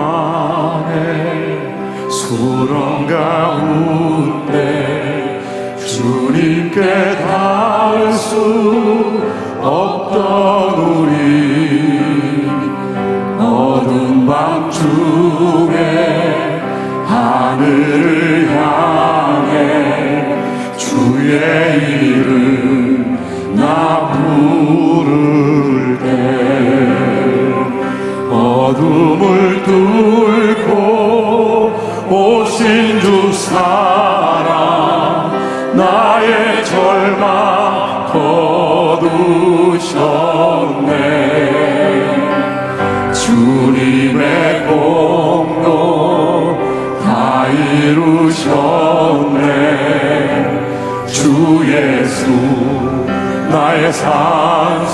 만에 수렁 가운데 주님께 닿을 수 없던 우리 어두운 밤 중에 하늘을 향해 주의 이름 나 부를 때 어둠을 뚫고 오신 주 사랑 나의 절망 거두셨네. 주님의 공로 다 이루셨네. 주 예수 나의 산소망.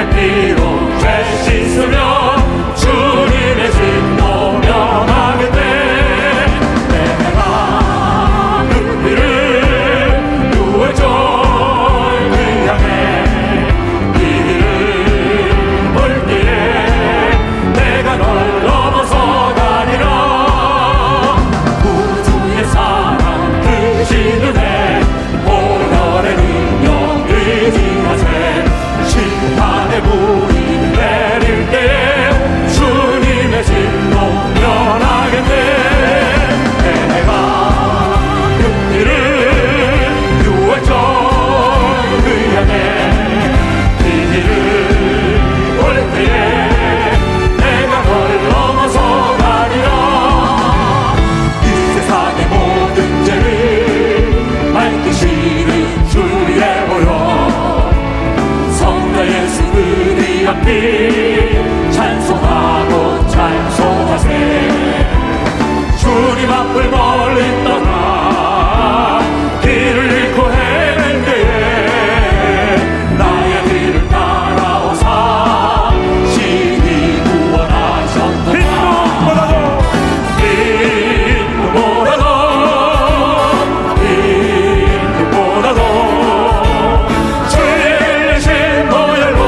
주님의 피로 죄 씻으며 주님의 진노 면하게 돼. 내가 그 길을 유월절 그 향해 이 길을 볼 때에 내가 널 넘어서 가리라. 구주의 사랑 크신 은혜 보혈의 능력 의지하세. 심판의 불이 내릴 때 주님의 진노 면하게 돼. 내가 그 길을 유월절 그 향해 이 길을 올 때에 내가 널 넘어서 가리라. 이 세상의 모든 죄를 밝히시는 주의 보혈 성자 예수 그리 앞이 찬송하고 찬송하세. 주님 앞을 멀리 떠나 길을 잃고 헤맨 때에 나의 길을 따라오사 신이 구원하셨도다. 빈보다도 주의 흘리신 보혈로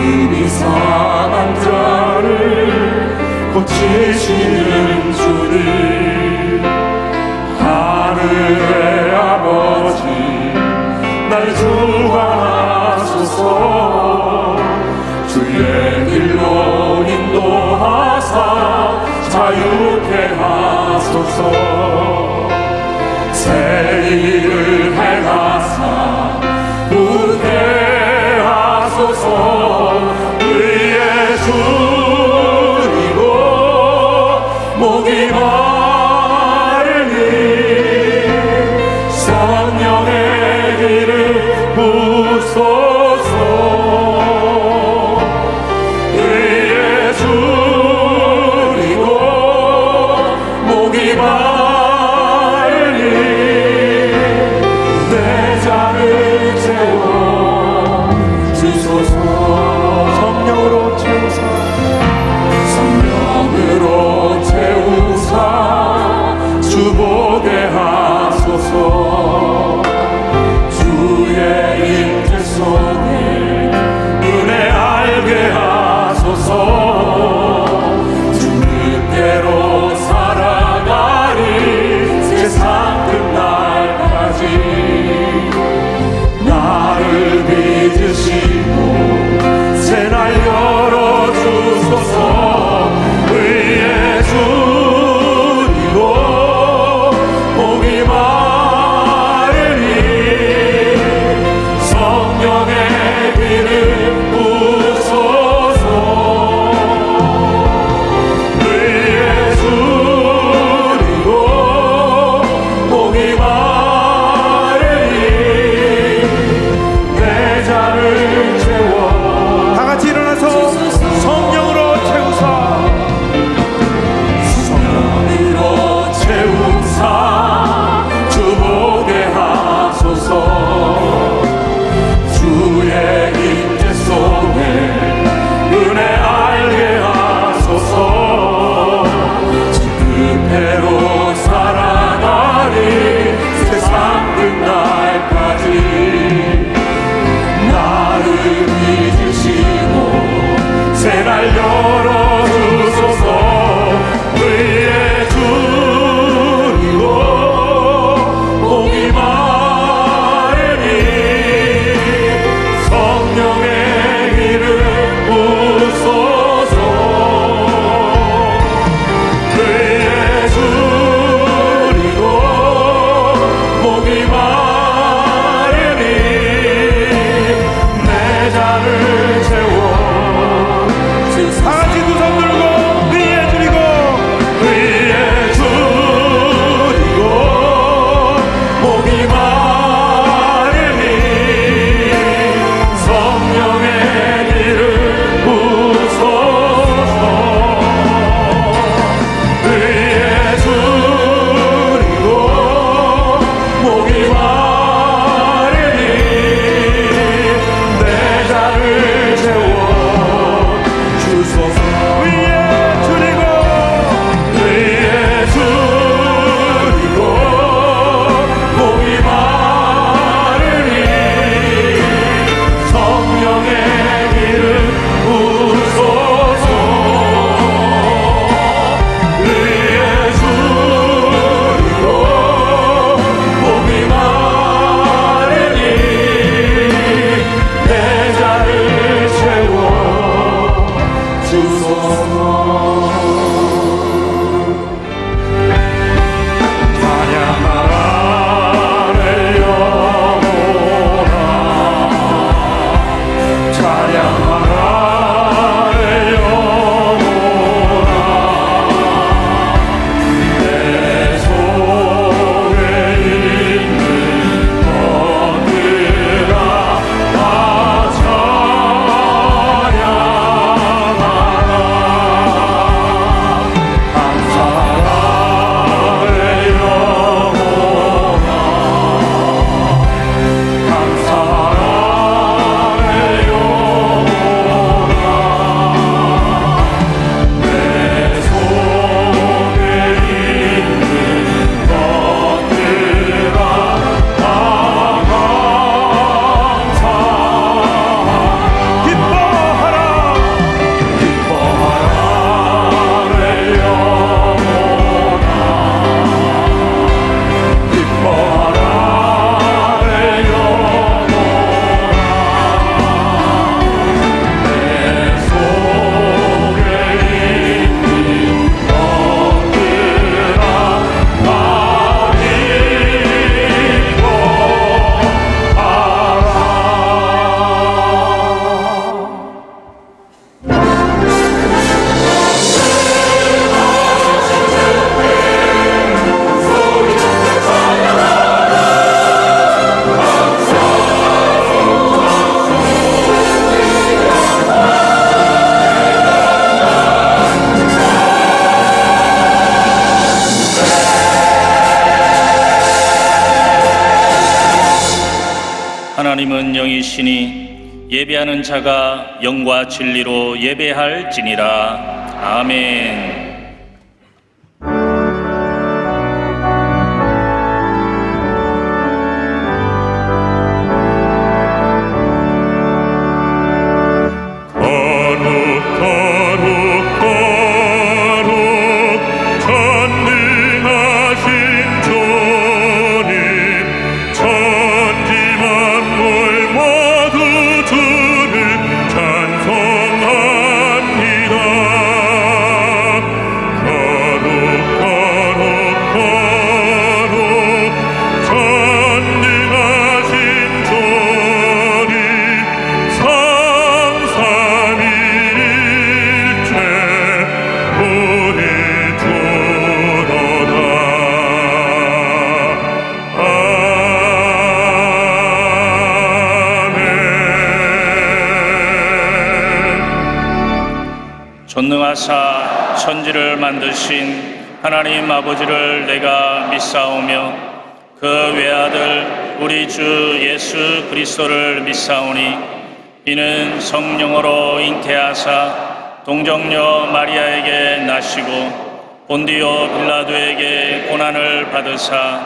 마음이 상한 자를 고치시는 주님, 하늘의 아버지 날 주관하소서. 주의 길로 인도하사 자유케 하소서. 새 일을 행하사 웃게 하소서. 의의 주이고 목이 마르니 성령의 길을 부소서. 의의 주이고 목이 마르니 내 잔을 채워 주소서. 성령으로 채우사, 성령으로 채우사 주보게 하소서. 주의 임재 속에 은혜 알게 하소서. 주 뜻대로 살아가리 세상 끝날까지. 나를 빚으시고 새날 열어주소서. 의의 주이고 목이 마르니 성령의 길을 부소서. 의의 주이고 목이 마르니 내 잔을 채워. 다 같이 일어나서 성령으로 채우사. 성령으로 채우사 주보게 하소서. 주의 임재 속에 은혜 알게 하소서. 주 뜻대로 살아가리 세상 끝날까지. 나를 빚으시고 새날 열어주소서. 의의 주이고 목이 마르니 성령의 길을 부소서. 의의 주이고 목이 마르니 내 잔을 채워 주소서. 다 같이 두 손 들고 의에 드리고. 의의 주이고 목이 마르니 성령의 길을 부소서. 의의 주이고 목이 마르니 내 잔을 채워 주소서. 의에 드리고. 의의 주이고 목이 마르니 성령의 길을 부소서. 의의 주이고 목이 마르니 내 잔을 채워 주소서. 찬양하라 내 영혼아, 찬양하라 내 영혼아. 내 속에 있는 것들아 다 찬양하라. 감사하라 내 영혼아, 감사하라 내 영혼아. 이시니 예배하는 자가 영과 진리로 예배할지니라. 아멘. 전능하사 천지를 만드신 하나님 아버지를 내가 믿사오며 그 외아들 우리 주 예수 그리스도를 믿사오니 이는 성령으로 잉태하사 동정녀 마리아에게 나시고 본디오 빌라도에게 고난을 받으사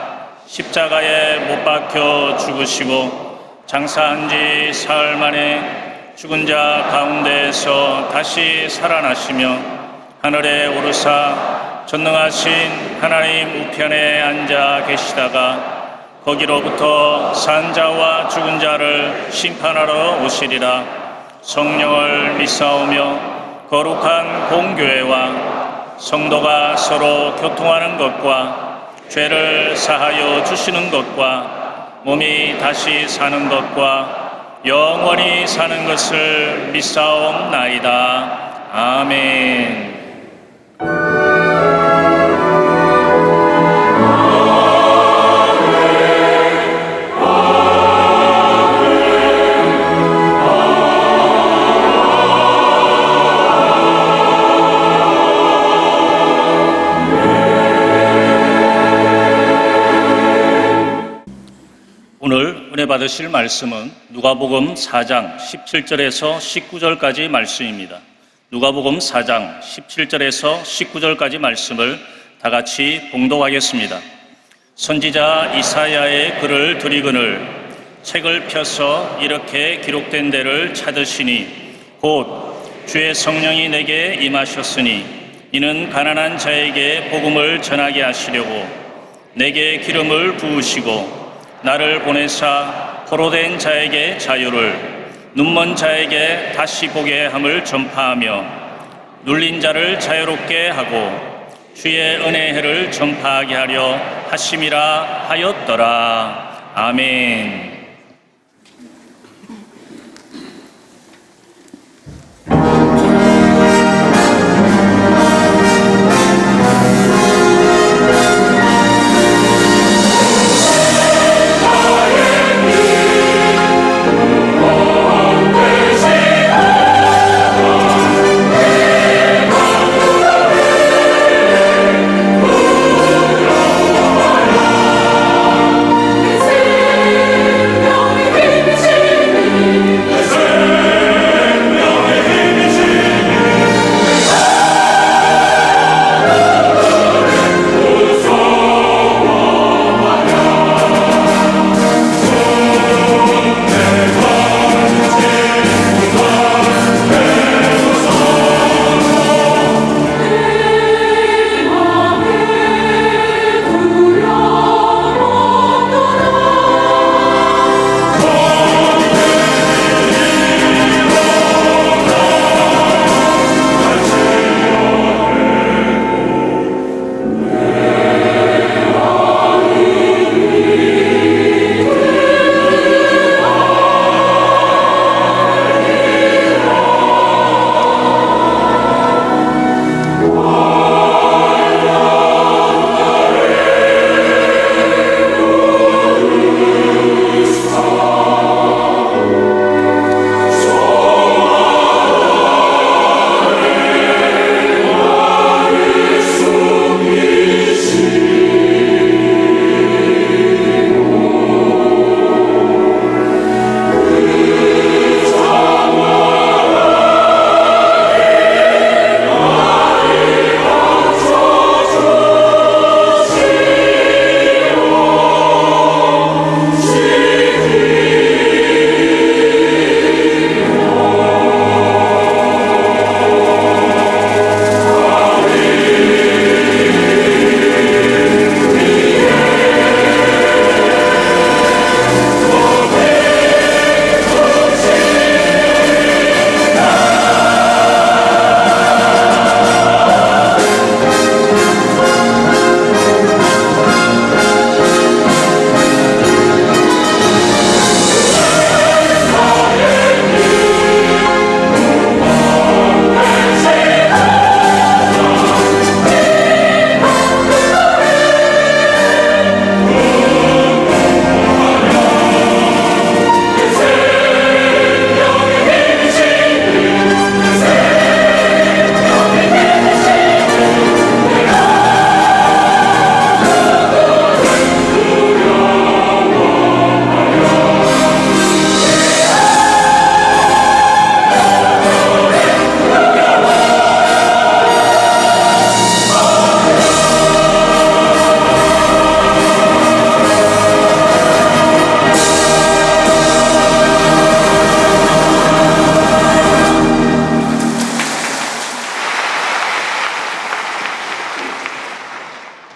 십자가에 못 박혀 죽으시고 장사한 지 사흘 만에 죽은 자 가운데에서 다시 살아나시며 하늘에 오르사 전능하신 하나님 우편에 앉아 계시다가 거기로부터 산 자와 죽은 자를 심판하러 오시리라. 성령을 믿사오며 거룩한 공교회와 성도가 서로 교통하는 것과 죄를 사하여 주시는 것과 몸이 다시 사는 것과 영원히 사는 것을 믿사옵나이다. 아멘. 오늘 은혜 받으실 말씀은 누가복음 4장 17절에서 19절까지 말씀입니다. 누가복음 4장 17절에서 19절까지 말씀을 다 같이 봉독하겠습니다. 선지자 이사야의 글을 드리거늘 책을 펴서 이렇게 기록된 데를 찾으시니 곧 주의 성령이 내게 임하셨으니 이는 가난한 자에게 복음을 전하게 하시려고 내게 기름을 부으시고 나를 보내사 포로된 자에게 자유를 눈먼 자에게 다시 보게 함을 전파하며 눌린 자를 자유롭게 하고 주의 은혜의 해를 전파하게 하려 하심이라 하였더라. 아멘.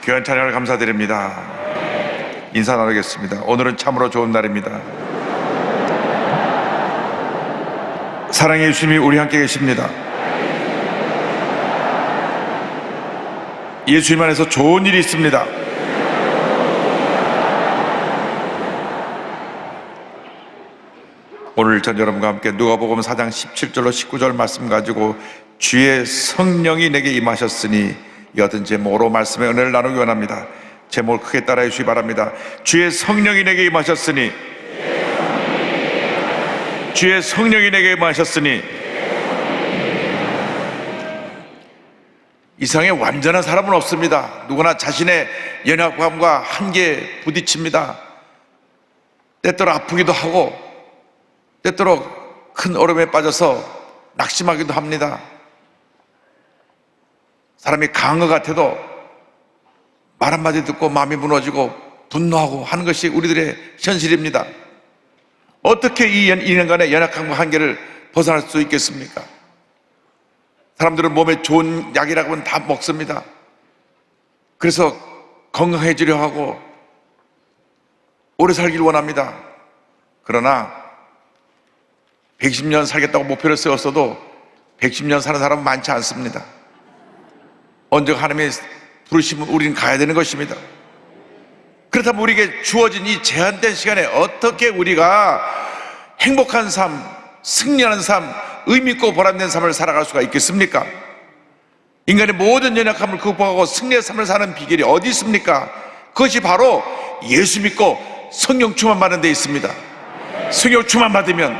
귀한 찬양을 감사드립니다. 인사 나누겠습니다. 오늘은 참으로 좋은 날입니다. 사랑의 예수님이 우리 함께 계십니다. 예수님 안에서 좋은 일이 있습니다. 오늘 전 여러분과 함께 누가복음 4장 17절로 19절 말씀 가지고 주의 성령이 내게 임하셨으니 이 같은 제목으로 말씀의 은혜를 나누기 원합니다. 제목을 크게 따라해 주시기 바랍니다. 주의 성령이 내게 임하셨으니, 주의 성령이 내게 임하셨으니. 이 세상에 완전한 사람은 없습니다. 누구나 자신의 연약함과 한계에 부딪힙니다. 때때로 아프기도 하고 때때로 큰 어려움에 빠져서 낙심하기도 합니다. 사람이 강한 것 같아도 말 한마디 듣고 마음이 무너지고 분노하고 하는 것이 우리들의 현실입니다. 어떻게 이 인간의 연약함과 한계를 벗어날 수 있겠습니까? 사람들은 몸에 좋은 약이라고 하면 다 먹습니다. 그래서 건강해지려 하고 오래 살길 원합니다. 그러나 110년 살겠다고 목표를 세웠어도 110년 사는 사람은 많지 않습니다. 언제가 하나님의 부르시면 우리는 가야 되는 것입니다. 그렇다면 우리에게 주어진 이 제한된 시간에 어떻게 우리가 행복한 삶, 승리하는 삶, 의미있고 보람된 삶을 살아갈 수가 있겠습니까? 인간의 모든 연약함을 극복하고 승리의 삶을 사는 비결이 어디 있습니까? 그것이 바로 예수 믿고 성령 충만 받는 데 있습니다. 성령 충만 받으면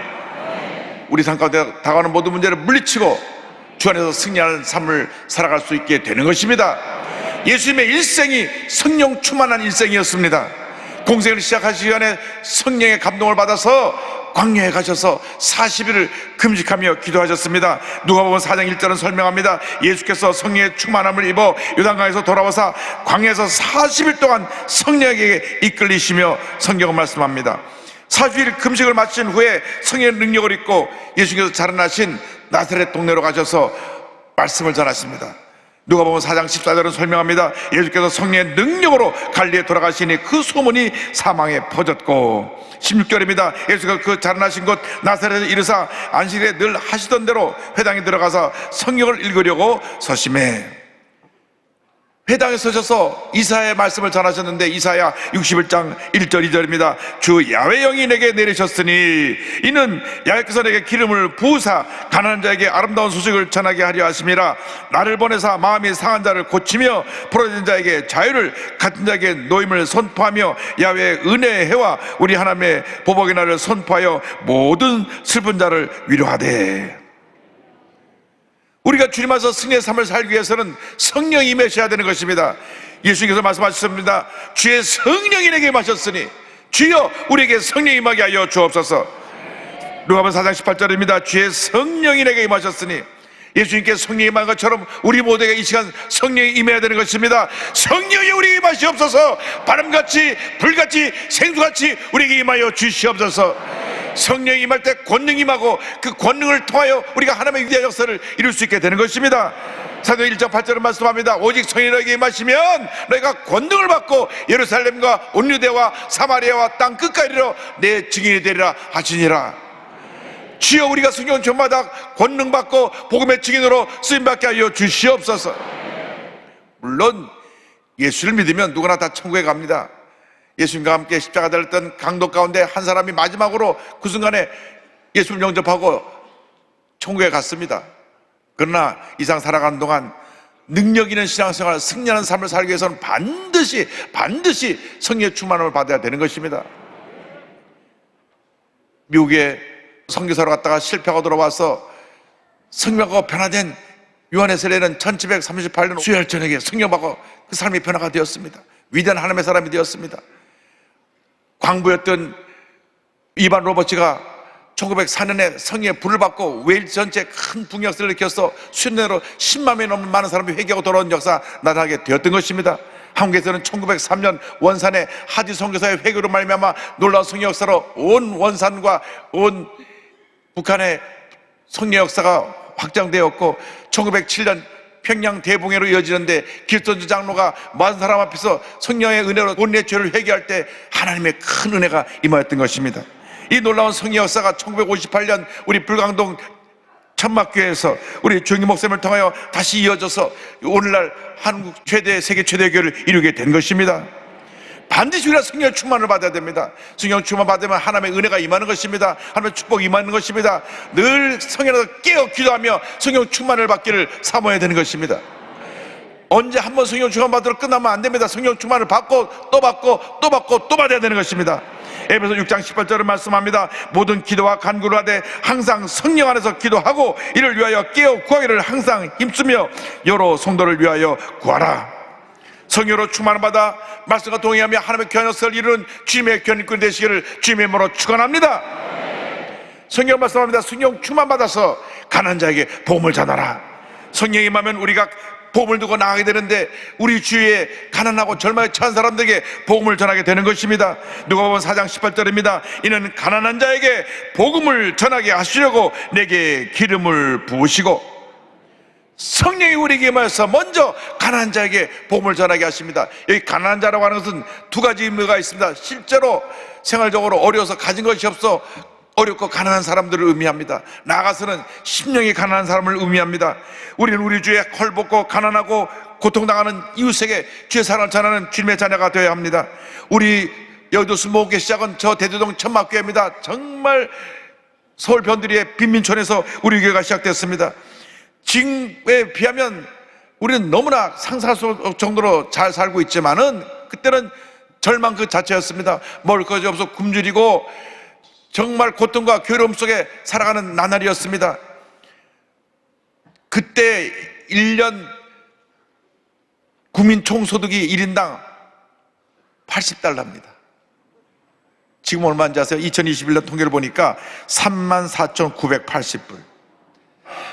우리 삶 가운데 다가오는 모든 문제를 물리치고 주 안에서 승리하는 삶을 살아갈 수 있게 되는 것입니다. 예수님의 일생이 성령 충만한 일생이었습니다. 공생을 시작하시기 전에 성령의 감동을 받아서 광야에 가셔서 40일을 금식하며 기도하셨습니다. 누가복음 4장 1절은 설명합니다. 예수께서 성령의 충만함을 입어 요단강에서 돌아와서 광야에서 40일 동안 성령에게 이끌리시며 성경은 말씀합니다. 40일 금식을 마친 후에 성령의 능력을 입고 예수께서 자라나신 나사렛 동네로 가셔서 말씀을 전하십니다. 누가복음 4장 14절은 설명합니다. 예수께서 성령의 능력으로 갈릴리에 돌아가시니 그 소문이 사방에 퍼졌고, 16절입니다. 예수가 그 자라나신 곳 나사렛에 이르사 안식일에 늘 하시던 대로 회당에 들어가서 성경을 읽으려고 서심해 회당에 서셔서 이사야의 말씀을 전하셨는데, 이사야 61장 1절 2절입니다. 주 야훼 영이 내게 내리셨으니 이는 야훼께서 내게 기름을 부으사 가난한 자에게 아름다운 소식을 전하게 하려 하심이라. 나를 보내사 마음이 상한 자를 고치며 포로된 자에게 자유를, 같은 자에게 노임을 선포하며 야훼의 은혜의 해와 우리 하나님의 보복의 날을 선포하여 모든 슬픈 자를 위로하되. 우리가 주님 안에서 승리의 삶을 살기 위해서는 성령이 임하셔야 되는 것입니다. 예수님께서 말씀하셨습니다. 주의 성령이 내게 임하셨으니 주여 우리에게 성령이 임하게 하여 주옵소서. 누가복음 4장 18절입니다. 주의 성령이 내게 임하셨으니, 예수님께 성령이 임한 것처럼 우리 모두에게 이 시간 성령이 임해야 되는 것입니다. 성령이 우리에게 임하시옵소서. 바람같이 불같이 생수같이 우리에게 임하여 주시옵소서. 성령이 임할 때 권능이 임하고 그 권능을 통하여 우리가 하나님의 위대한 역사를 이룰 수 있게 되는 것입니다. 사도행 1장 8절은 말씀합니다. 오직 성령이 너에게 임하시면 너희가 권능을 받고 예루살렘과 온 유대와 사마리아와 땅 끝까지 이르러 내 증인이 되리라 하시니라. 주여 우리가 성령 전마다 권능 받고 복음의 증인으로 쓰임받게 하여 주시옵소서. 물론 예수를 믿으면 누구나 다 천국에 갑니다. 예수님과 함께 십자가 달렸던 강도 가운데 한 사람이 마지막으로 그 순간에 예수를 영접하고 천국에 갔습니다. 그러나 이상 살아가는 동안 능력 있는 신앙생활, 승리하는 삶을 살기 위해서는 반드시 성령의 충만함을 받아야 되는 것입니다. 미국에 선교사로 갔다가 실패하고 돌아와서 성령하고 변화된 요한의 세례는 1738년 수요일 저녁에 성령받고 그 삶이 변화가 되었습니다. 위대한 하나님의 사람이 되었습니다. 광부였던 이반 로버츠가 1904년에 성령의 불을 받고 웨일즈 전체에 큰 붕역사를 일으켜서 순례로 10만 명이 넘는 많은 사람이 회개하고 돌아온 역사 나타나게 되었던 것입니다. 한국에서는 1903년 원산의 하지 선교사의 회개로 말미암아 놀라운 성령 역사로 온 원산과 온 북한의 성령 역사가 확장되었고, 1907년 평양 대봉회로 이어지는데 길선주 장로가 많은 사람 앞에서 성령의 은혜로 본인의 죄를 회개할 때 하나님의 큰 은혜가 임하였던 것입니다. 이 놀라운 성령 역사가 1958년 우리 불광동 천막교회에서 우리 조영기 목사님을 통하여 다시 이어져서 오늘날 한국 최대, 세계 최대 교회를 이루게 된 것입니다. 반드시 우리가 성령 충만을 받아야 됩니다. 성령 충만 받으면 하나님의 은혜가 임하는 것입니다. 하나님의 축복이 임하는 것입니다. 늘 성령에서 깨어 기도하며 성령 충만을 받기를 사모해야 되는 것입니다. 언제 한번 성령 충만 받으러 끝나면 안 됩니다. 성령 충만을 받고 또 받고 또 받고 또 받아야 되는 것입니다. 에베소 6장 18절을 말씀합니다. 모든 기도와 간구를 하되 항상 성령 안에서 기도하고 이를 위하여 깨어 구하기를 항상 힘쓰며 여러 성도를 위하여 구하라. 성령으로 충만을 받아 말씀과 동의하며 하나님의 귀한 역사를 이루는 주님의 견인꾼 되시기를 주님의 이름으로 축원합니다. 성령 말씀합니다. 성령 충만 받아서 가난한 자에게 복음을 전하라. 성령이 임하면 우리가 복음을 두고 나가게 되는데 우리 주위에 가난하고 절망에 처한 사람들에게 복음을 전하게 되는 것입니다. 누가복음 4장 18절입니다. 이는 가난한 자에게 복음을 전하게 하시려고 내게 기름을 부으시고, 성령이 우리에게 임하여서 먼저 가난한 자에게 복음을 전하게 하십니다. 여기 가난한 자라고 하는 것은 두 가지 의미가 있습니다. 실제로 생활적으로 어려워서 가진 것이 없어 어렵고 가난한 사람들을 의미합니다. 나아가서는 심령이 가난한 사람을 의미합니다. 우리는 우리 주에 헐벗고 가난하고 고통당하는 이웃에게 주의 사랑을 전하는 주님의 자녀가 되어야 합니다. 우리 여의도 수목교회 시작은 저 대도동 천막교회입니다. 정말 서울 변두리의 빈민촌에서 우리 교회가 시작됐습니다. 지금에 비하면 우리는 너무나 상상할 수 없을 정도로 잘 살고 있지만은 그때는 절망 그 자체였습니다. 먹을 것이 없어 굶주리고 정말 고통과 괴로움 속에 살아가는 나날이었습니다. 그때 1년 국민 총소득이 1인당 80달러입니다. 지금 얼마인지 아세요? 2021년 통계를 보니까 34,980불.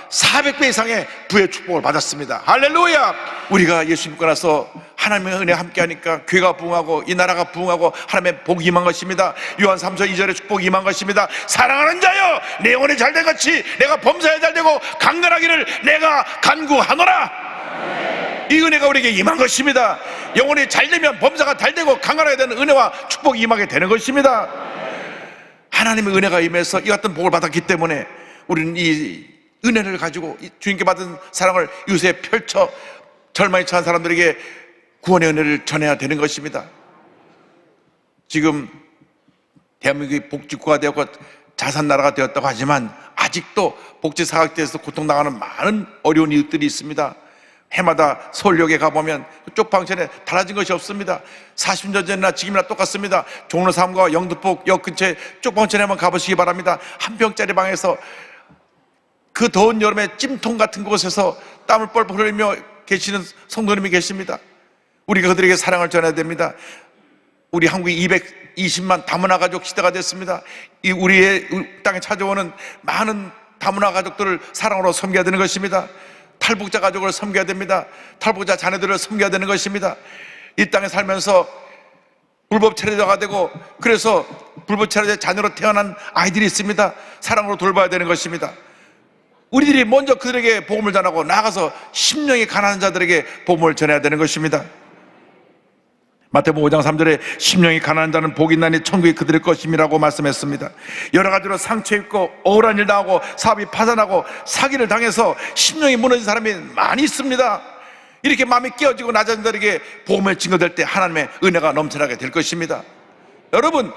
400배 이상의 부의 축복을 받았습니다. 할렐루야! 우리가 예수 믿고 나서 하나님의 은혜 함께 하니까 교회가 부흥하고 이 나라가 부흥하고 하나님의 복이 임한 것입니다. 요한 3서 2절에 축복이 임한 것입니다. 사랑하는 자여, 내 영혼이 잘된 같이 내가 범사에 잘되고 강건하기를 내가 간구하노라. 이 은혜가 우리에게 임한 것입니다. 영혼이 잘되면 범사가 잘되고 강건하게 되는 은혜와 축복이 임하게 되는 것입니다. 하나님의 은혜가 임해서 이 같은 복을 받았기 때문에 우리는 이 은혜를 가지고 주님께 받은 사랑을 이웃에 펼쳐 절망에 처한 사람들에게 구원의 은혜를 전해야 되는 것입니다. 지금 대한민국이 복지국가 되었고 자산나라가 되었다고 하지만 아직도 복지 사각지대에서 고통당하는 많은 어려운 이웃들이 있습니다. 해마다 서울역에 가보면 쪽 방편에 달라진 것이 없습니다. 40년 전이나 지금이나 똑같습니다. 종로 3과 영등포 역 근처에 쪽 방편에 한번 가보시기 바랍니다. 한 평짜리 방에서 그 더운 여름에 찜통 같은 곳에서 땀을 뻘뻘 흘리며 계시는 성도님이 계십니다. 우리가 그들에게 사랑을 전해야 됩니다. 우리 한국이 220만 다문화 가족 시대가 됐습니다. 이 우리의 땅에 찾아오는 많은 다문화 가족들을 사랑으로 섬겨야 되는 것입니다. 탈북자 가족을 섬겨야 됩니다. 탈북자 자녀들을 섬겨야 되는 것입니다. 이 땅에 살면서 불법 체류자가 되고 그래서 불법 체류자의 자녀로 태어난 아이들이 있습니다. 사랑으로 돌봐야 되는 것입니다. 우리들이 먼저 그들에게 복음을 전하고 나아가서 심령이 가난한 자들에게 복음을 전해야 되는 것입니다. 마태복음 5장 3절에 심령이 가난한 자는 복이 있나니 천국이 그들의 것임이라고 말씀했습니다. 여러 가지로 상처 입고 억울한 일 당하고 사업이 파산하고 사기를 당해서 심령이 무너진 사람이 많이 있습니다. 이렇게 마음이 깨어지고 낮은 자들에게 복음을 증거될 때 하나님의 은혜가 넘쳐나게 될 것입니다. 여러분,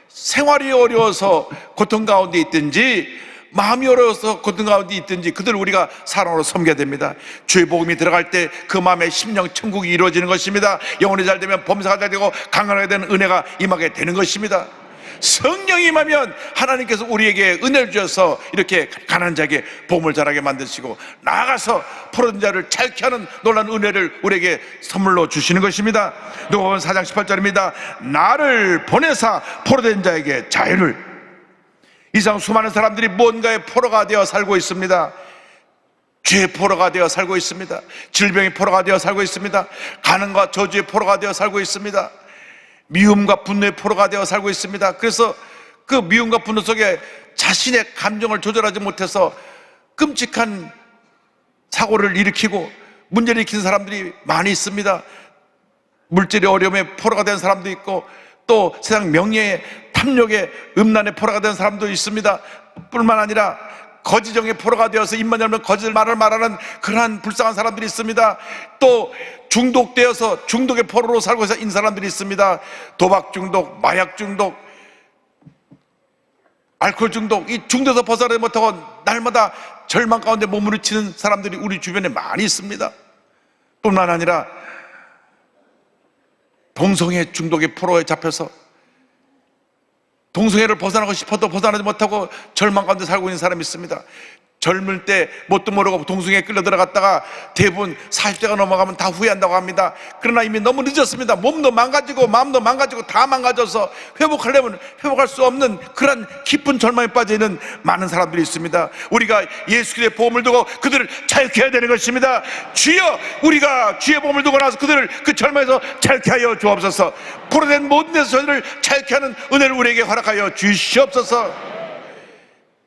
생활이 어려워서 고통 가운데 있든지 마음이 어려워서 고통 가운데 있든지 그들을 우리가 사랑으로 섬겨야 됩니다. 주의 복음이 들어갈 때 그 마음의 심령 천국이 이루어지는 것입니다. 영혼이 잘 되면 범사가 잘 되고 강건하게 되는 은혜가 임하게 되는 것입니다. 성령이 임하면 하나님께서 우리에게 은혜를 주셔서 이렇게 가난한 자에게 복음을 전하게 만드시고 나아가서 포로된 자를 자유케 하는 놀라운 은혜를 우리에게 선물로 주시는 것입니다. 누가복음 4장 18절입니다. 나를 보내사 포로된 자에게 자유를. 이상 수많은 사람들이 뭔가의 포로가 되어 살고 있습니다. 죄의 포로가 되어 살고 있습니다. 질병의 포로가 되어 살고 있습니다. 가난과 저주의 포로가 되어 살고 있습니다. 미움과 분노의 포로가 되어 살고 있습니다. 그래서 그 미움과 분노 속에 자신의 감정을 조절하지 못해서 끔찍한 사고를 일으키고 문제를 일으킨 사람들이 많이 있습니다. 물질의 어려움에 포로가 된 사람도 있고, 또 세상 명예의 탐욕의 음란의 포로가 된 사람도 있습니다. 뿐만 아니라 거지정의 포로가 되어서 입만 열면 거짓말을 말하는 그러한 불쌍한 사람들이 있습니다. 또 중독되어서 중독의 포로로 살고 있는 사람들이 있습니다. 도박 중독, 마약 중독, 알코올 중독, 이 중독에서 벗어나지 못하고 날마다 절망 가운데 몸부림치는 사람들이 우리 주변에 많이 있습니다. 뿐만 아니라 동성애 중독의 포로에 잡혀서 동성애를 벗어나고 싶어도 벗어나지 못하고 절망 가운데 살고 있는 사람이 있습니다. 젊을 때 뭣도 모르고 동성애에 끌려 들어갔다가 대부분 40대가 넘어가면 다 후회한다고 합니다. 그러나 이미 너무 늦었습니다. 몸도 망가지고 마음도 망가지고 다 망가져서 회복하려면 회복할 수 없는 그런 깊은 절망에 빠져 있는 많은 사람들이 있습니다. 우리가 예수 그리스도의 보험을 두고 그들을 자유케 해야 되는 것입니다. 주여, 우리가 주의 보험을 두고 나서 그들을 그 절망에서 자유케 하여 주옵소서. 포로된 모든 데서 저들을 자유케 하는 은혜를 우리에게 허락하여 주시옵소서.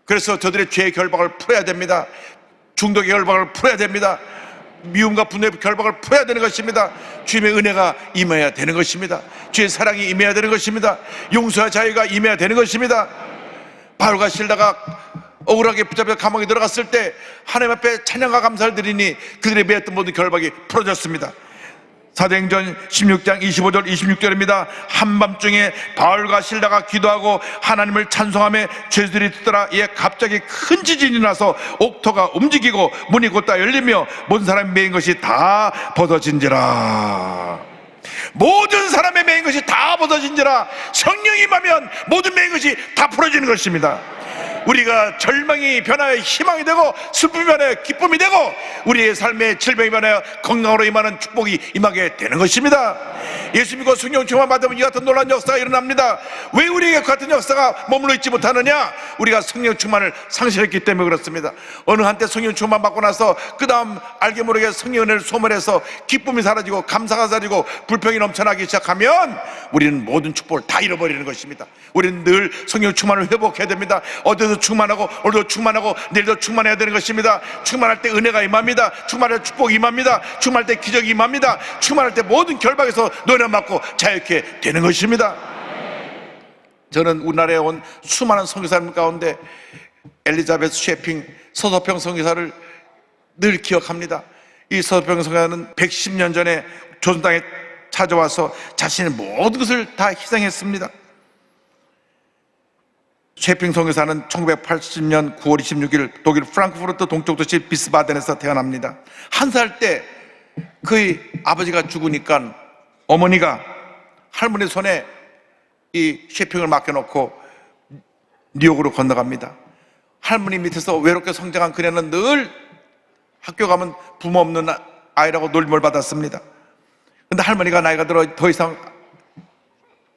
그래서 저들의 죄의 결박을 풀어야 됩니다. 중독의 결박을 풀어야 됩니다. 미움과 분노의 결박을 풀어야 되는 것입니다. 주님의 은혜가 임해야 되는 것입니다. 주의 사랑이 임해야 되는 것입니다. 용서와 자유가 임해야 되는 것입니다. 바울과 실라가 억울하게 붙잡혀 감옥에 들어갔을 때 하나님 앞에 찬양과 감사를 드리니 그들의 매였던 모든 결박이 풀어졌습니다. 사도행전 16장 25절 26절입니다. 한밤중에 바울과 실라가 기도하고 하나님을 찬송하며 죄수들이 듣더라. 이에 갑자기 큰 지진이 나서 옥토가 움직이고 문이 곧다 열리며 모든 사람이 매인 것이 다 벗어진지라. 모든 사람의 매인 것이 다 벗어진지라. 성령이 임하면 모든 매인 것이 다 풀어지는 것입니다. 우리가 절망이 변하여 희망이 되고 슬픔이 변하여 기쁨이 되고 우리의 삶의 질병이 변하여 건강으로 임하는 축복이 임하게 되는 것입니다. 예수 믿고 성령 충만 받으면 이 같은 놀라운 역사가 일어납니다. 왜 우리에게 그 같은 역사가 머물러 있지 못하느냐? 우리가 성령 충만을 상실했기 때문에 그렇습니다. 어느 한때 성령 충만 받고 나서 그 다음 알게 모르게 성령 은혜를 소멸해서 기쁨이 사라지고 감사가 사라지고 불평이 넘쳐나기 시작하면 우리는 모든 축복을 다 잃어버리는 것입니다. 우리는 늘 성령 충만을 회복해야 됩니다. 어제도 충만하고 오늘도 충만하고 내일도 충만해야 되는 것입니다. 충만할 때 은혜가 임합니다. 충만할 때 축복이 임합니다. 충만할 때 기적이 임합니다. 충만할 때 모든 결박에서 노래맞고 자유케 되는 것입니다. 저는 우리나라에 온 수많은 선교사님 가운데 엘리자베스 셰핑 서서평 선교사를 늘 기억합니다. 이 서서평 선교사는 110년 전에 조선 땅에 찾아와서 자신의 모든 것을 다 희생했습니다. 셰핑 선교사는 1980년 9월 26일 독일 프랑크푸르트 동쪽 도시 비스바덴에서 태어납니다. 한 살 때 그의 아버지가 죽으니까 어머니가 할머니 손에 이 셰핑을 맡겨놓고 뉴욕으로 건너갑니다. 할머니 밑에서 외롭게 성장한 그녀는 늘 학교 가면 부모 없는 아이라고 놀림을 받았습니다. 근데 할머니가 나이가 들어 더 이상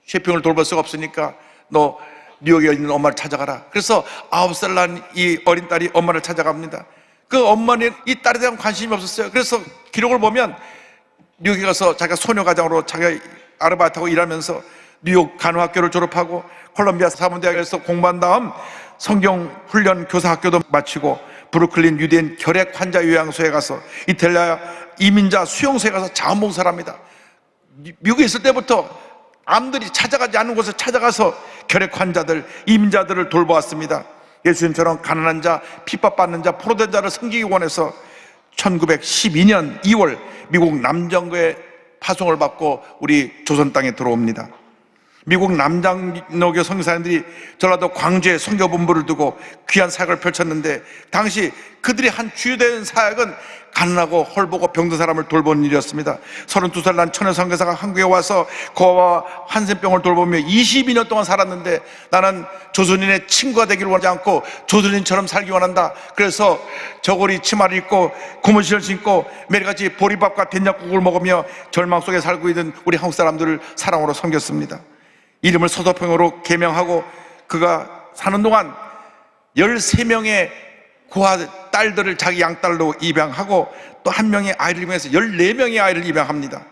셰핑을 돌볼 수가 없으니까 너 뉴욕에 있는 엄마를 찾아가라. 그래서 9살 난 이 어린 딸이 엄마를 찾아갑니다. 그 엄마는 이 딸에 대한 관심이 없었어요. 그래서 기록을 보면 뉴욕에 가서 자기가 소녀가장으로 자기가 아르바이트하고 일하면서 뉴욕 간호학교를 졸업하고 콜롬비아 사범대학에서 공부한 다음 성경 훈련 교사학교도 마치고 브루클린 유대인 결핵 환자 요양소에 가서 이탈리아 이민자 수용소에 가서 자원봉사를 합니다. 미국에 있을 때부터 암들이 찾아가지 않는 곳에 찾아가서 결핵 환자들, 이민자들을 돌보았습니다. 예수님처럼 가난한 자, 핍박받는 자, 포로된 자를 섬기기 원해서 1912년 2월 미국 남정부에 파송을 받고 우리 조선 땅에 들어옵니다. 미국 남장로교 선교사님들이 전라도 광주에 선교본부를 두고 귀한 사역을 펼쳤는데 당시 그들이 한 주요된 사역은 가난하고 헐보고 병든 사람을 돌보는 일이었습니다. 32살 난 천여 선교사가 한국에 와서 거와 한센병을 돌보며 22년 동안 살았는데 나는 조선인의 친구가 되기를 원하지 않고 조선인처럼 살기 원한다. 그래서 저고리 치마를 입고 고무신을 신고 매일같이 보리밥과 된장국을 먹으며 절망 속에 살고 있는 우리 한국 사람들을 사랑으로 섬겼습니다. 이름을 서서평으로 개명하고 그가 사는 동안 13명의 고아 딸들을 자기 양딸로 입양하고 또 한 명의 아이를 입양해서 14명의 아이를 입양합니다.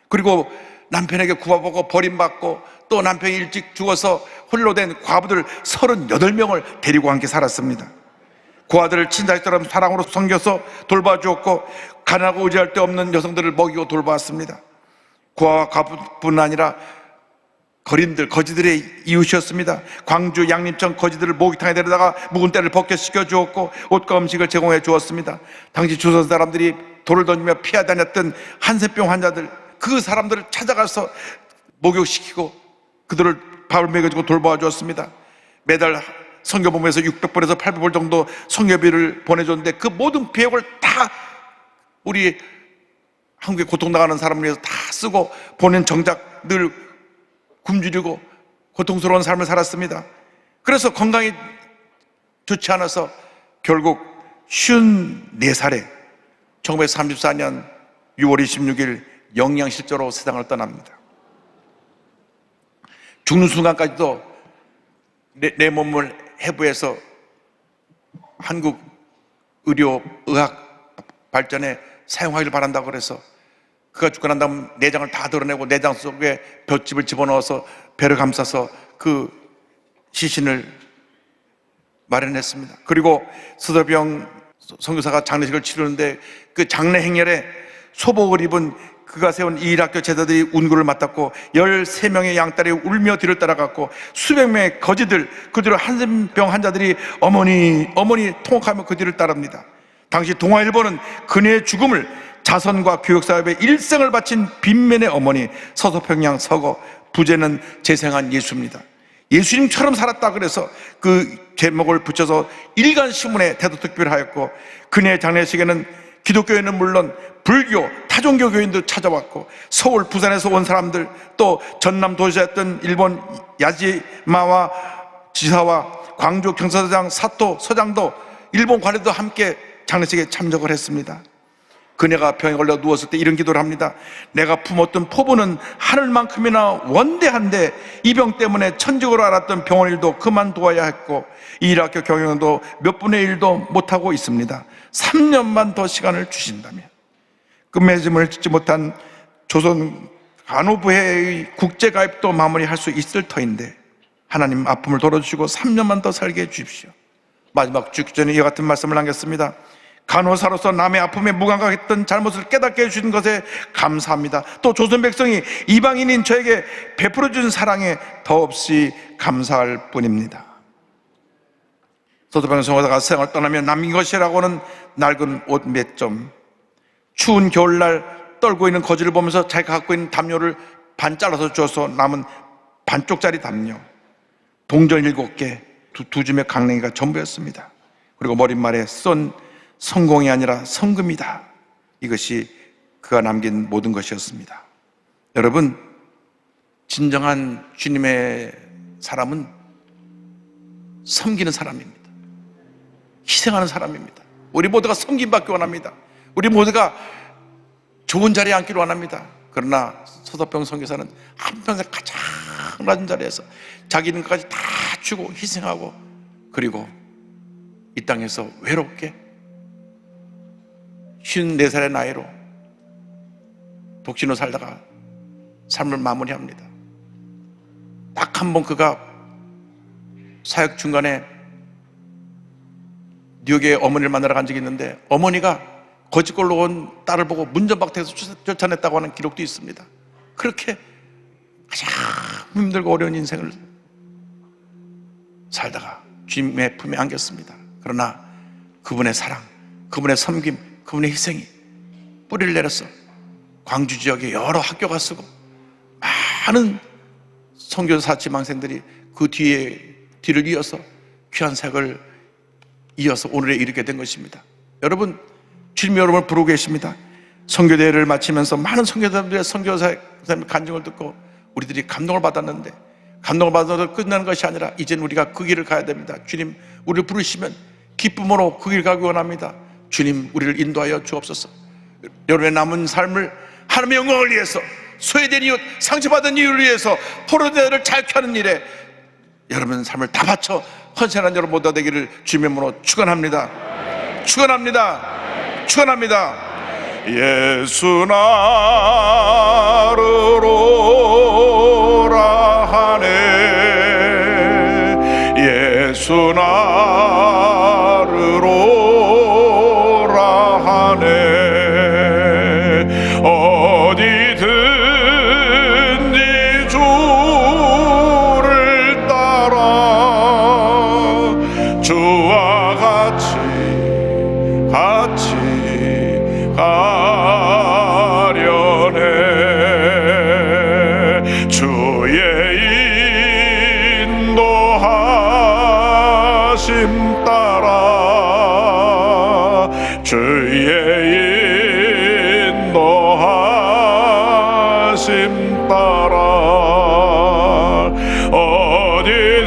그리고 남편에게 구박받고 버림받고 또 남편이 일찍 죽어서 홀로 된 과부들 38명을 데리고 함께 살았습니다. 그 아들을 친자식처럼 사랑으로 섬겨서 돌봐주었고 가난하고 의지할 데 없는 여성들을 먹이고 돌보았습니다. 고아와 가부뿐 아니라 거린들, 거지들의 이웃이었습니다. 광주 양림천 거지들을 목욕탕에 데려다가 묵은 때를 벗겨시켜 주었고 옷과 음식을 제공해 주었습니다. 당시 조선 사람들이 돌을 던지며 피하 다녔던 한센병 환자들, 그 사람들을 찾아가서 목욕시키고 그들을 밥을 먹여주고 돌보아 주었습니다. 매달 선교본부에서 600불에서 800불 정도 선교비를 보내줬는데 그 모든 비용을 다 우리 한국에 고통당하는 사람을 위해서 다 쓰고 본인 정작 늘 굶주리고 고통스러운 삶을 살았습니다. 그래서 건강이 좋지 않아서 결국 54살에 1934년 6월 26일 영양실조로 세상을 떠납니다. 죽는 순간까지도 내 몸을 해부해서 한국 의학 발전에 사용하길 바란다고 그래서 그가 죽고 난 다음 내장을 다 드러내고 내장 속에 볏짚을 집어넣어서 배를 감싸서 그 시신을 마련했습니다. 그리고 서도병 선교사가 장례식을 치르는데 그 장례 행렬에 소복을 입은 그가 세운 이일학교 제자들이 운구를 맡았고 13명의 양딸이 울며 뒤를 따라갔고 수백 명의 거지들, 그 뒤로 한센병 환자들이 어머니 통곡하며 그 뒤를 따릅니다. 당시 동아일보는 그녀의 죽음을 자선과 교육사업에 일생을 바친 빈면의 어머니, 서서평양 서거, 부제는 재생한 예수입니다. 예수님처럼 살았다 그래서 그 제목을 붙여서 일간신문에 대도특별하였고 그녀의 장례식에는 기독교인은 물론 불교, 타종교 교인도 찾아왔고 서울, 부산에서 온 사람들, 또 전남 도지사였던 일본 야지마와 지사와 광주 경사서장 사토 서장도 일본 관리도 함께 장례식에 참석을 했습니다. 그녀가 병에 걸려 누웠을 때 이런 기도를 합니다. 내가 품었던 포부는 하늘만큼이나 원대한데 이 병 때문에 천직으로 알았던 병원 일도 그만두어야 했고 이 일학교 경영도 몇 분의 일도 못하고 있습니다. 3년만 더 시간을 주신다면 끝맺음을 짓지 못한 조선 간호부회의 국제가입도 마무리할 수 있을 터인데 하나님 아픔을 덜어주시고 3년만 더 살게 해주십시오. 마지막 죽기 전에 이와 같은 말씀을 남겼습니다. 간호사로서 남의 아픔에 무감각했던 잘못을 깨닫게 해주신 것에 감사합니다. 또 조선 백성이 이방인인 저에게 베풀어준 사랑에 더없이 감사할 뿐입니다. 서도병 선교사가 세상을 떠나며 남긴 것이라고는 낡은 옷 몇 점, 추운 겨울날 떨고 있는 거지를 보면서 자기가 갖고 있는 담요를 반 잘라서 주어서 남은 반쪽짜리 담요, 동전 7개, 두 줌의 강냉이가 전부였습니다. 그리고 머릿말에 쏜 성공이 아니라 성금이다. 이것이 그가 남긴 모든 것이었습니다. 여러분, 진정한 주님의 사람은 섬기는 사람입니다. 희생하는 사람입니다. 우리 모두가 섬김받기 원합니다. 우리 모두가 좋은 자리에 앉기를 원합니다. 그러나 서도병 선교사는 한평생 가장 낮은 자리에서 자기 있는 것까지 다 주고 희생하고 그리고 이 땅에서 외롭게 54살의 나이로 독신으로 살다가 삶을 마무리합니다. 딱 한 번 그가 사역 중간에 뉴욕에 어머니를 만나러 간 적이 있는데 어머니가 거짓골로 온 딸을 보고 문전박대에서 쫓아냈다고 하는 기록도 있습니다. 그렇게 가장 힘들고 어려운 인생을 살다가 주님의 품에 안겼습니다. 그러나 그분의 사랑, 그분의 섬김, 그분의 희생이 뿌리를 내렸어 광주 지역에 여러 학교가 쓰고 많은 선교사 지망생들이 그 뒤를 이어서 귀한 사역을 이어서 오늘에 이르게 된 것입니다. 여러분, 주님이 여러분을 부르고 계십니다. 선교대회를 마치면서 많은 선교사들의 선교사의 간증을 듣고 우리들이 감동을 받았는데 감동을 받아서 끝나는 것이 아니라 이제는 우리가 그 길을 가야 됩니다. 주님, 우리를 부르시면 기쁨으로 그 길 가기 원합니다. 주님, 우리를 인도하여 주옵소서. 여러분의 남은 삶을 하나님의 영광을 위해서, 소외된 이웃, 상처받은 이웃을 위해서 포로대를 잘 켜는 일에 여러분 삶을 다 바쳐 헌신한 여러분 모두 되기를 주님의 이름으로 축원합니다. 축원합니다. 축원합니다. 예수 나를 오라 하네. 예수 나를 오라 같이 가려네. 주의 인도하심 따라 주의 인도하심 따라 어디든지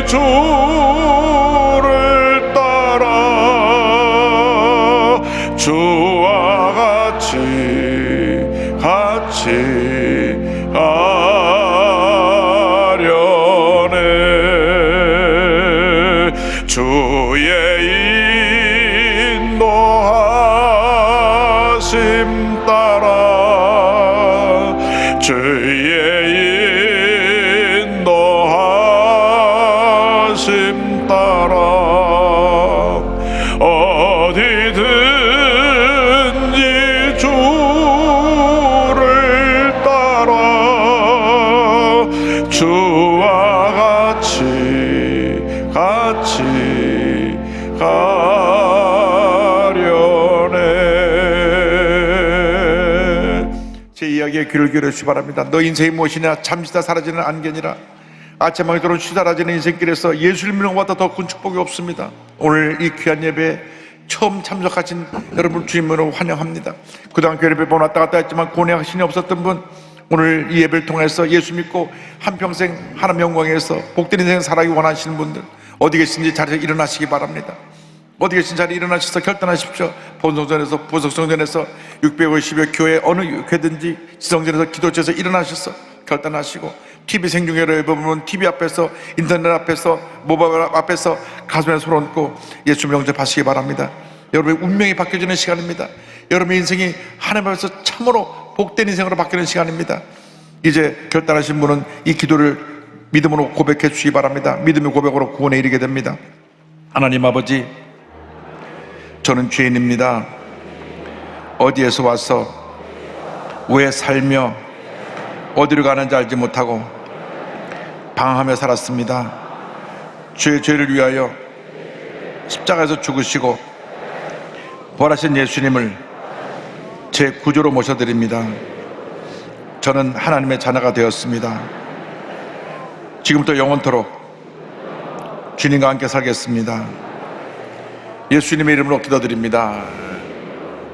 주를 따라 주와 같이 가려네. 주의 인도하심 따라 주의 인도하심 따라 어디든지 주를 따라 주와 같이 가려네. 제 이야기에 귀를 기울여주시기 바랍니다. 너 인생이 무엇이냐? 잠시다 사라지는 안개니라. 아침하게 들어온 쉬사라지는 인생길에서 예수님을 보다 더 큰 축복이 없습니다. 오늘 이 귀한 예배에 처음 참석하신 여러분 주님으로 환영합니다. 그동안 교회 예배 왔다 갔다 했지만 구원의 신이 없었던 분, 오늘 이 예배를 통해서 예수 믿고 한평생 하나님 영광에서 복된 인생 살아가기 원하시는 분들, 어디 계신지 자리에서 일어나시기 바랍니다. 어디 계신 자리에 일어나셔서 결단하십시오. 본성전에서 부석성전에서 650여 교회 어느 교회든지 지성전에서 기도처에서 일어나셔서 결단하시고, TV 생중계로 여러분 TV 앞에서, 인터넷 앞에서, 모바일 앞에서 가슴에 손 얹고 예수 영접하시기 바랍니다. 여러분의 운명이 바뀌어지는 시간입니다. 여러분의 인생이 하나님 앞에서 참으로 복된 인생으로 바뀌는 시간입니다. 이제 결단하신 분은 이 기도를 믿음으로 고백해 주시기 바랍니다. 믿음의 고백으로 구원에 이르게 됩니다. 하나님 아버지, 저는 죄인입니다. 어디에서 와서 왜 살며 어디로 가는지 알지 못하고 방황하며 살았습니다. 주의 죄를 위하여 십자가에서 죽으시고 부활하신 예수님을 제 구주로 모셔드립니다. 저는 하나님의 자녀가 되었습니다. 지금부터 영원토록 주님과 함께 살겠습니다. 예수님의 이름으로 기도드립니다.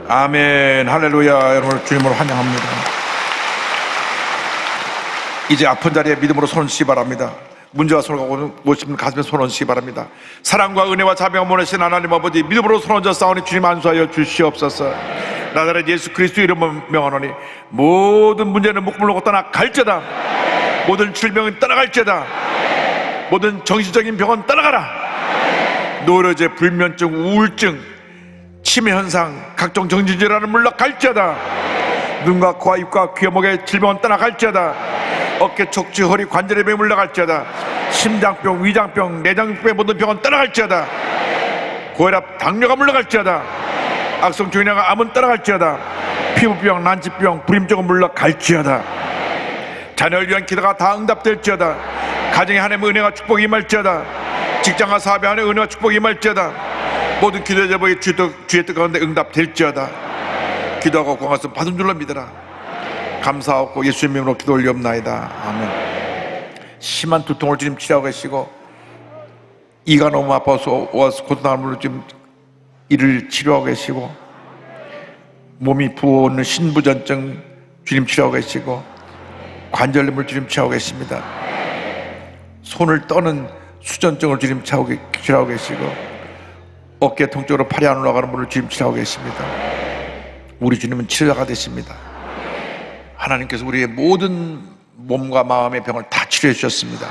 아멘. 할렐루야. 여러분을 주님으로 환영합니다. 이제 아픈 자리에 믿음으로 손 얹으시기 바랍니다. 문제와 손을 모시면 가슴에 손 얹으시기 바랍니다. 사랑과 은혜와 자비가 모내신 하나님 아버지, 믿음으로 손 얹어 싸우니 주님 안수하여 주시옵소서. 나사렛 예수 그리스도 이름을 명하노니 모든 문제는 묶음을 놓고 떠나갈지어다. 모든 질병은 떠나갈지어다. 모든 정신적인 병은 떠나가라. 노려제, 불면증, 우울증, 치매 현상, 각종 정신질환은 물러갈지어다. 눈과 코와 입과 귀와 목의 질병은 떠나갈지어다. 어깨, 척추, 허리, 관절의 병이 물러갈지어다. 심장병, 위장병, 내장병의 모든 병은 떠나갈지어다. 고혈압, 당뇨가 물러갈지어다. 악성 종양과 암은 떠나갈지어다. 피부병, 난치병, 불임증은 물러갈지어다. 자녀를 위한 기도가 다 응답될지어다. 가정에 하나님의 은혜와 축복이 임할지어다. 직장과 사업에 하나님의 은혜와 축복이 임할지어다. 모든 기도의 제목이 주의 뜻 가운데 응답될지어다. 기도하고 구원하신 받은 줄로 믿어라. 감사하고 예수님 이름으로 기도 올리옵나이다. 아멘. 심한 두통을 지금 치료하고 계시고, 이가 너무 아파서 와서 고통함으로 지금 이를 치료하고 계시고, 몸이 부어오는 신부전증 주님 치료하고 계시고, 관절염을 주님 치료하고 계십니다. 손을 떠는 수전증을 주님 치료하고 계시고, 어깨 통증으로 팔이 안 올라가는 분을 주님 치료하고 계십니다. 우리 주님은 치료자가 되십니다. 하나님께서 우리의 모든 몸과 마음의 병을 다 치료해 주셨습니다.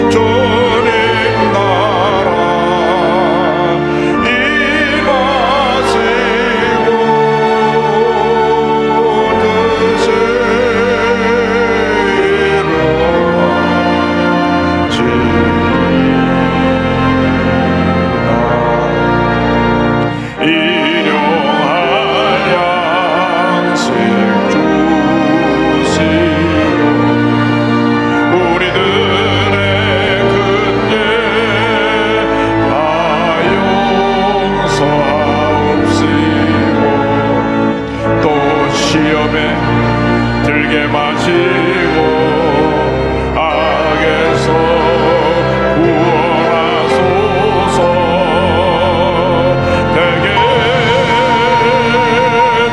주님 나라 삶에 들게 마시고 악에서 구원하소서. 내게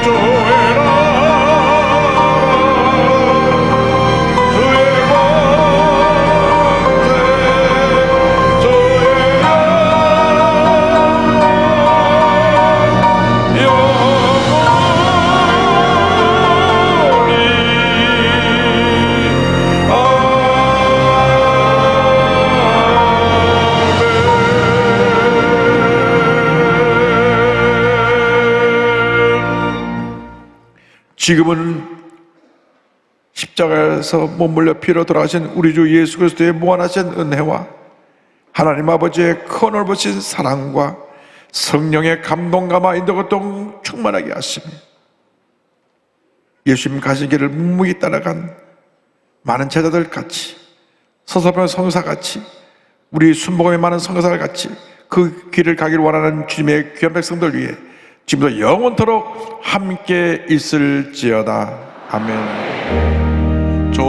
조회라 주의 권세 주의 지금은 십자가에서 몸물려 피로 돌아가신 우리 주 예수 그리스도의 무한하신 은혜와 하나님 아버지의 크넓으신 사랑과 성령의 감동감화 인도고통 충만하게 하시며 예수님 가신 길을 묵묵히 따라간 많은 제자들 같이 서서병 성사 같이 우리 순복음의 많은 성사들 같이 그 길을 가기를 원하는 주님의 귀한 백성들 위해 지금도 영원토록 함께 있을지어다. 아멘. 조시